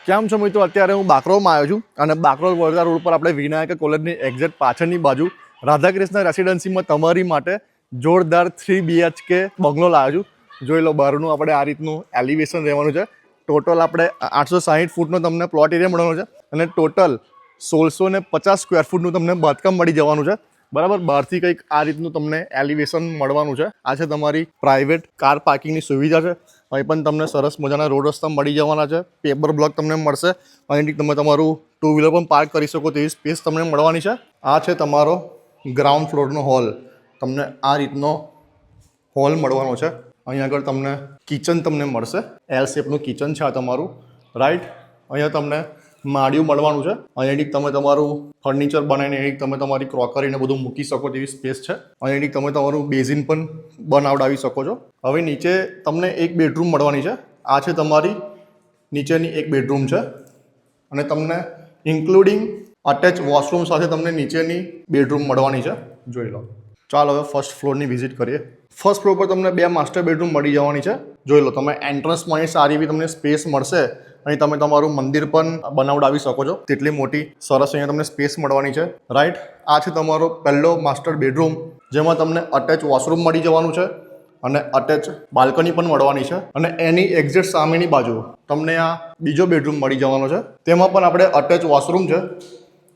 કેમ છો મિત્રો? અત્યારે હું બાકરોલમાં આવ્યો છું અને બાકરોલ વડોદરા રોડ પર આપણે વિનાયક કોલેજની એક્ઝેક્ટ પાછળની બાજુ રાધાકૃષ્ણ રેસિડેન્સીમાં તમારી માટે જોરદાર 3 BHK બંગલો લાવ્યો છું. જોઈ લો, બહારનું આપણે આ રીતનું એલિવેશન રહેવાનું છે. ટોટલ આપણે 860 ફૂટનો તમને પ્લોટ એરિયા મળવાનો છે અને ટોટલ 1650 સ્ક્વેર ફૂટનું તમને બાંધકામ મળી જવાનું છે. બરાબર, બહારથી કંઈક આ રીતનું તમને એલિવેશન મળવાનું છે. આ છે તમારી પ્રાઇવેટ કાર પાર્કિંગની સુવિધા છે. અહીં પણ તમને સરસ મજાના રોડ રસ્તા મળી જવાના છે. પેપર બ્લોક તમને મળશે. અહીંથી તમે તમારું 2 વ્હીલર પણ પાર્ક કરી શકો તેવી સ્પેસ તમને મળવાની છે. આ છે તમારો ગ્રાઉન્ડ ફ્લોરનો હોલ. તમને આ રીતનો હોલ મળવાનો છે. અહીં આગળ તમને કિચન તમને મળશે. એલ શેપનું કિચન છે આ તમારું, રાઈટ. અહીંયા તમને માળિયું મળવાનું છે. અહીંયાથી તમે તમારું ફર્નિચર બનાવીને અહીં તમે તમારી ક્રોકરીને બધું મૂકી શકો તેવી સ્પેસ છે. અહીંયાથી તમે તમારું બેઝિન પણ બનાવડાવી શકો છો. હવે નીચે તમને એક બેડરૂમ મળવાની છે. આ છે તમારી નીચેની એક બેડરૂમ છે અને તમને ઇન્ક્લુડિંગ અટેચ વોશરૂમ સાથે તમને નીચેની બેડરૂમ મળવાની છે. જોઈ લો. ચાલો હવે ફર્સ્ટ ફ્લોરની વિઝિટ કરીએ. ફર્સ્ટ ફ્લોર પર તમને 2 માસ્ટર બેડરૂમ મળી જવાની છે. જોઈ લો, તમે એન્ટ્રન્સમાં અહીં સારી એવી તમને સ્પેસ મળશે. અહીં તમે તમારું મંદિર પણ બનાવડાવી શકો છો. તેટલી મોટી સરસ અહીંયા તમને સ્પેસ મળવાની છે, રાઈટ. આ છે તમારો પહેલો માસ્ટર બેડરૂમ, જેમાં તમને અટેચ વોશરૂમ મળી જવાનું છે અને અટેચ બાલ્કની પણ મળવાની છે. અને એની એક્ઝેક્ટ સામેની બાજુ તમને આ બીજો બેડરૂમ મળી જવાનો છે. તેમાં પણ આપણે અટેચ વોશરૂમ છે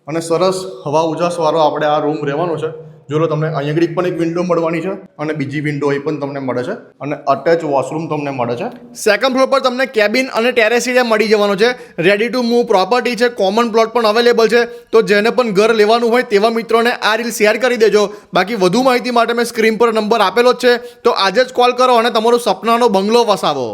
અને સરસ હવા ઉજાસવાળો આપણે આ રૂમ રહેવાનો છે. જો લો, તમને અહીં આગળ પણ એક વિન્ડો મળવાની છે અને બીજી વિન્ડો અહીં પણ તમને મળે છે અને અટેચ વોશરૂમ તમને મળે છે. સેકન્ડ ફ્લોર પર તમને કેબિન અને ટેરેસ એરિયા મળી જવાનો છે. રેડી ટુ મૂવ પ્રોપર્ટી છે. કોમન પ્લોટ પણ અવેલેબલ છે. તો જેને પણ ઘર લેવાનું હોય તેવા મિત્રોને આ રીલ શેર કરી દેજો. બાકી વધુ માહિતી માટે મેં સ્ક્રીન પર નંબર આપેલો જ છે, તો આજે જ કોલ કરો અને તમારો સપનાનો બંગલો વસાવો.